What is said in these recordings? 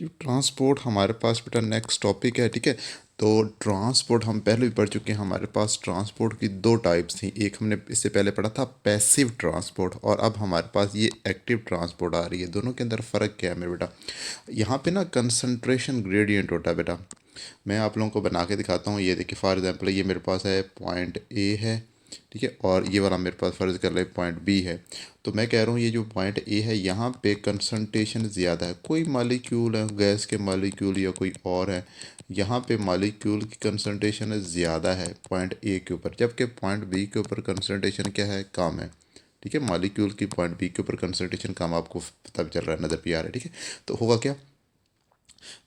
Active transport हमारे पास बेटा next topic है। ठीक है, तो ट्रांसपोर्ट हम पहले भी पढ़ चुके हैं। हमारे पास ट्रांसपोर्ट की दो टाइप्स थी, एक हमने इससे पहले पढ़ा था पैसिव ट्रांसपोर्ट, और अब हमारे पास ये एक्टिव ट्रांसपोर्ट आ रही है। दोनों के अंदर फ़र्क क्या है मेरे बेटा? यहाँ पे ना कंसंट्रेशन ग्रेडियंट होता है बेटा। मैं आप लोगों को बना के दिखाता हूँ। ये देखिए, फॉर एग्जांपल ये मेरे पास है पॉइंट ए है, ठीक है, और ये वाला मेरे पास फ़र्ज़ कर ले पॉइंट बी है। तो मैं कह रहा हूँ ये जो पॉइंट ए है यहाँ पे कंसंट्रेशन ज़्यादा है। कोई मालिक्यूल है, गैस के मालिक्यूल या कोई और है, यहाँ पे मालिक्यूल की कंसंट्रेशन ज़्यादा है पॉइंट ए के ऊपर, जबकि पॉइंट बी के ऊपर कंसंट्रेशन क्या है, कम है। ठीक है, मालिक्यूल की पॉइंट बी के ऊपर कंसंट्रेशन कम, आपको पता चल रहा है, नज़र भी आ रहा है। ठीक है, तो होगा क्या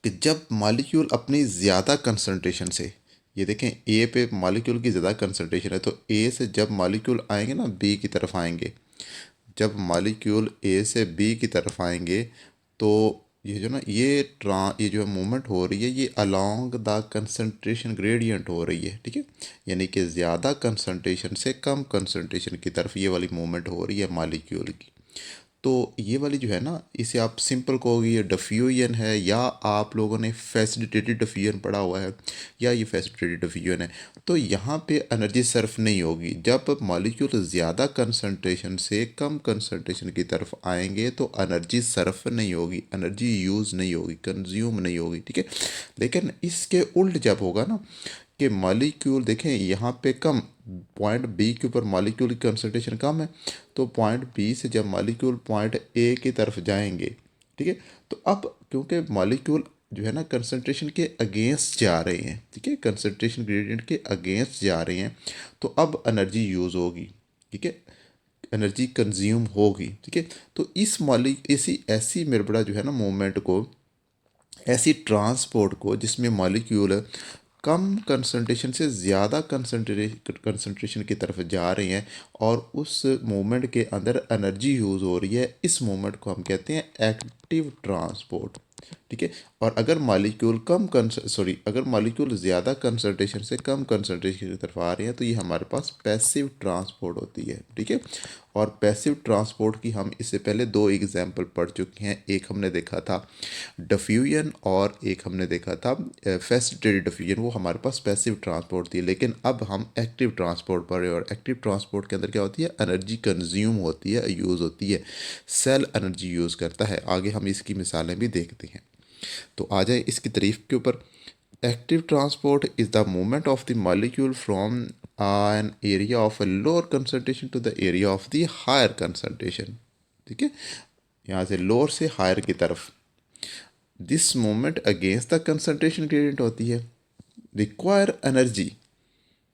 कि जब मॉलिक्यूल अपनी ज़्यादा कंसंट्रेशन से, ये देखें ए पे मॉलिक्यूल की ज़्यादा कंसंट्रेशन है, तो ए से जब मॉलिक्यूल आएंगे ना बी की तरफ आएंगे, जब मॉलिक्यूल ए से बी की तरफ आएंगे, तो ये जो ना ये जो मूवमेंट हो रही है, ये अलोंग द कंसंट्रेशन ग्रेडियंट हो रही है। ठीक है, यानी कि ज़्यादा कंसंट्रेशन से कम कंसंट्रेशन की तरफ ये वाली मूवमेंट हो रही है मॉलिक्यूल की। तो ये वाली जो है ना, इसे आप सिंपल कहोगे ये डिफ्यूजन है, या आप लोगों ने फैसिलिटेटेड डिफ्यूजन पढ़ा हुआ है, या ये फैसिलिटेटेड डिफ्यूजन है। तो यहाँ पे एनर्जी सर्फ नहीं होगी। जब मॉलिक्यूल ज़्यादा कंसंट्रेशन से कम कंसंट्रेशन की तरफ आएंगे तो एनर्जी सर्फ नहीं होगी, एनर्जी यूज़ नहीं होगी, कंज्यूम नहीं होगी। ठीक है, लेकिन इसके उल्ट जब होगा ना कि मॉलिक्यूल देखें यहाँ पे कम, पॉइंट बी के ऊपर मॉलिक्यूल की कंसंट्रेशन कम है, तो पॉइंट बी से जब मॉलिक्यूल पॉइंट ए की तरफ जाएंगे, ठीक है, तो अब क्योंकि मॉलिक्यूल जो है ना कंसंट्रेशन के अगेंस्ट जा रहे हैं, ठीक है, कंसंट्रेशन ग्रेडियंट के अगेंस्ट जा रहे हैं, तो अब एनर्जी यूज़ होगी। ठीक है, एनर्जी कंज्यूम होगी। ठीक है, तो इस ऐसी ऐसी मेरे बड़ा जो है ना मूवमेंट को, ऐसी ट्रांसपोर्ट को जिसमें मॉलिक्यूल कम कंसंट्रेशन से ज़्यादा कंसंट्रेशन की तरफ जा रहे हैं और उस मूवमेंट के अंदर एनर्जी यूज़ हो रही है, इस मूवमेंट को हम कहते हैं एक्टिव ट्रांसपोर्ट। ठीक है, और अगर मॉलिक्यूल अगर मॉलिक्यूल ज़्यादा कंसंट्रेशन से कम कंसंट्रेशन की तरफ आ रहे हैं तो ये हमारे पास पैसिव ट्रांसपोर्ट होती है। ठीक है, और पैसिव ट्रांसपोर्ट की हम इससे पहले दो एग्जाम्पल पढ़ चुके हैं। एक हमने देखा था डिफ्यूजन और एक हमने देखा था फैसिलिटेटेड डिफ्यूजन, वो हमारे पास पैसिव ट्रांसपोर्ट थी। लेकिन अब हम एक्टिव ट्रांसपोर्ट पढ़ रहे हैं, और एक्टिव ट्रांसपोर्ट के अंदर क्या होती है, एनर्जी कंज्यूम होती है, यूज़ होती है, सेल एनर्जी यूज़ करता है। आगे हम इसकी मिसालें भी देखते हैं। तो आ जाए इसकी तारीफ के ऊपर। Active transport is the movement of the molecule from an area of a lower concentration to the area of the higher concentration. ठीक है, यहाँ से लोअर से हायर की तरफ। This movement against the concentration gradient होती है, रिक्वायर एनर्जी,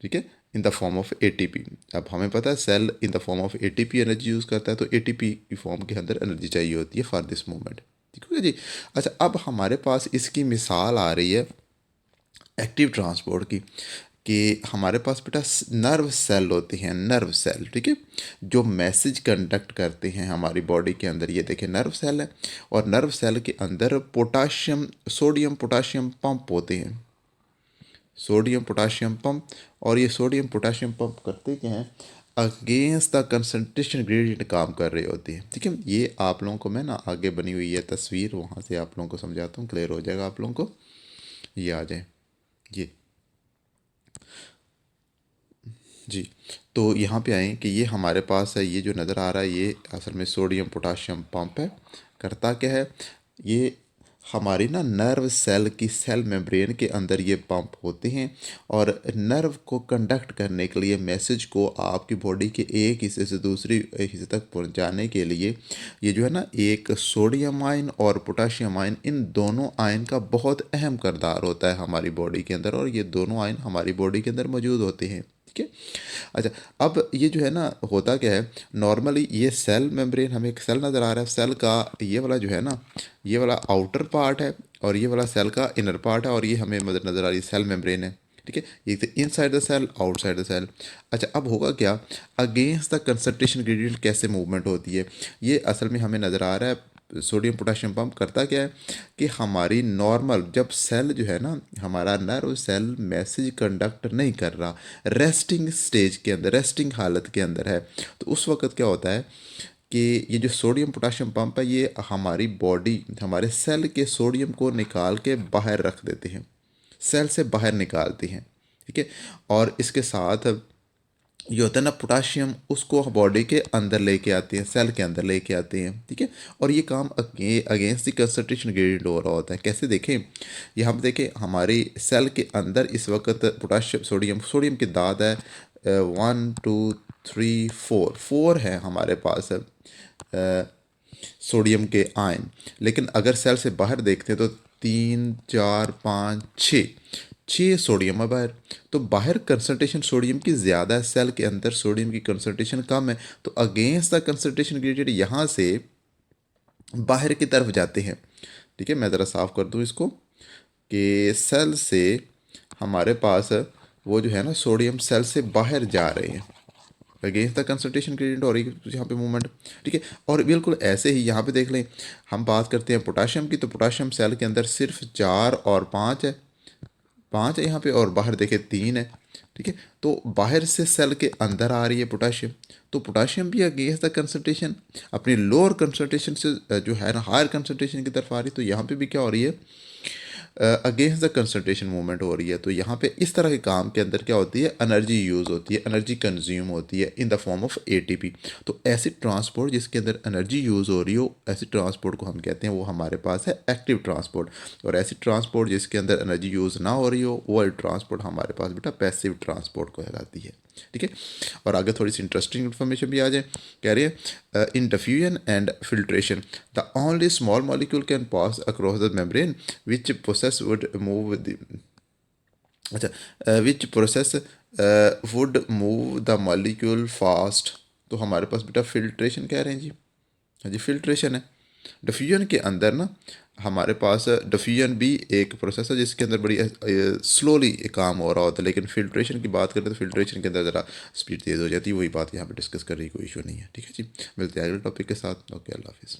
ठीक है, in the form of ATP. अब हमें पता है cell in the form of ATP energy use करता है, तो एटीपी की फॉर्म के अंदर एनर्जी चाहिए होती है फॉर दिस मूवमेंट। ठीक है जी। अच्छा, अब हमारे पास इसकी मिसाल आ रही है एक्टिव ट्रांसपोर्ट की, कि हमारे पास बेटा नर्व सेल होते हैं, नर्व सेल, ठीक है, जो मैसेज कंडक्ट करते हैं हमारी बॉडी के अंदर। ये देखें नर्व सेल है, और नर्व सेल के अंदर सोडियम पोटाशियम पंप होते हैं, सोडियम पोटाशियम पंप। और ये सोडियम पोटाशियम पंप करते क्या हैं, अगेंस्ट द कंसंट्रेशन ग्रेडियंट काम कर रहे होते हैं। ठीक है, ये आप लोगों को मैं ना आगे बनी हुई है तस्वीर, वहाँ से आप लोगों को समझाता हूँ, क्लियर हो जाएगा आप लोगों को, ये आ जाए ये जी। तो यहाँ पे आए कि ये हमारे पास है, ये जो नज़र आ रहा है ये असल में सोडियम पोटाशियम पंप है। करता क्या है, ये हमारी ना नर्व सेल की सेल मेम्ब्रेन के अंदर ये पंप होते हैं, और नर्व को कंडक्ट करने के लिए, मैसेज को आपकी बॉडी के एक हिस्से से दूसरी हिस्से तक पहुंचाने के लिए, ये जो है ना एक सोडियम आयन और पोटाशियम आयन, इन दोनों आयन का बहुत अहम किरदार होता है हमारी बॉडी के अंदर, और ये दोनों आयन हमारी बॉडी के अंदर मौजूद होते हैं। ठीक है, अच्छा, अब ये जो है ना होता क्या है, नॉर्मली ये सेल मेम्ब्रेन, हमें एक सेल नज़र आ रहा है, सेल का ये वाला जो है ना, ये वाला आउटर पार्ट है, और ये वाला सेल का इनर पार्ट है, और ये हमें नज़र आ रही है सेल मेम्ब्रेन है। ठीक है, ये inside the cell, outside the cell. अच्छा, अब होगा क्या, अगेंस्ट द कंसंट्रेशन ग्रेडियंट कैसे मूवमेंट होती है, ये असल में हमें नज़र आ रहा है। सोडियम पोटाशियम पंप करता क्या है कि हमारी नॉर्मल, जब सेल जो है ना, हमारा नर्व सेल मैसेज कंडक्ट नहीं कर रहा, रेस्टिंग स्टेज के अंदर, रेस्टिंग हालत के अंदर है, तो उस वक्त क्या होता है कि ये जो सोडियम पोटाशियम पंप है ये हमारी बॉडी हमारे सेल के सोडियम को निकाल के बाहर रख देते हैं, सेल से बाहर निकालती हैं। ठीक है, और इसके साथ ये होता है ना पोटाशियम, उसको बॉडी के अंदर लेके आते हैं, सेल के अंदर लेके आते हैं। ठीक है, और ये काम अगेंस्ट द कंसंट्रेशन ग्रेडियंट हो रहा होता है। कैसे देखें, यहाँ पे देखें हमारी सेल के अंदर इस वक्त पोटाशियम सोडियम की दाद है 1 2 3 4 4 है हमारे पास सोडियम के आयन। लेकिन अगर सेल से बाहर देखते हैं तो 3 4 5 6 6 सोडियम है बाहर। तो बाहर कंसनट्रेशन सोडियम की ज़्यादा है, सेल के अंदर सोडियम की कंसनट्रेशन कम है। तो अगेंस्ट द कंसनट्रेशन ग्रेडियंट यहाँ से बाहर की तरफ जाते हैं। ठीक है, मैं ज़रा साफ कर दूँ इसको कि सेल से हमारे पास वो जो है ना सोडियम सेल से बाहर जा रहे हैं, अगेंस्ट द कंसंट्रेशन ग्रेडियंट हो रही है यहाँ पे मूवमेंट। ठीक है, और बिल्कुल ऐसे ही यहाँ पे देख लें, हम बात करते हैं पोटाशियम की, तो पोटाशियम सेल के अंदर सिर्फ 4 और 5 है, 5 है यहाँ पे, और बाहर देखें 3 है। ठीक है, तो बाहर से सेल के अंदर आ रही है पोटाशियम, तो पोटाशियम भी अगेंस्ट द कंसंट्रेशन अपनी लोअर कंसंट्रेशन से जो है ना हायर कंसंट्रेशन की तरफ आ रही है। तो यहाँ पे भी क्या हो रही है, अगेंस्ट द कंसंट्रेशन मूवमेंट हो रही है। तो यहाँ पे इस तरह के काम के अंदर क्या होती है, एनर्जी यूज़ होती है, एनर्जी कंज्यूम होती है in the form of ATP. तो ऐसी ट्रांसपोर्ट जिसके अंदर एनर्जी यूज़ हो रही हो, ऐसी ट्रांसपोर्ट को हम कहते हैं वो हमारे पास है एक्टिव ट्रांसपोर्ट। और ऐसी ट्रांसपोर्ट जिसके अंदर एनर्जी यूज़ ना हो रही हो, वो ट्रांसपोर्ट हमारे पास बेटा पैसिव ट्रांसपोर्ट को कहलाती है। ठीक है, और आगे थोड़ी सी इंटरेस्टिंग इन्फॉर्मेशन भी आ जाए। कह रही है in diffusion and filtration the only small molecule can pass across the membrane which process would move the which process would move the molecule fast. तो हमारे पास बेटा फिल्ट्रेशन कह रहे हैं जी, हाँ जी फिल्ट्रेशन है। डिफ्यूजन के अंदर ना हमारे पास डिफ्यूजन भी एक प्रोसेस है जिसके अंदर बड़ी स्लोली काम हो रहा होता है, लेकिन फिल्ट्रेशन की बात करें तो फिल्ट्रेशन के अंदर ज़रा स्पीड तेज़ हो जाती है। वही बात यहाँ पे डिस्कस कर रही, कोई इशू नहीं है। ठीक है जी, मिलते हैं अगले टॉपिक के साथ। ओके, अल्लाह हाफिज़।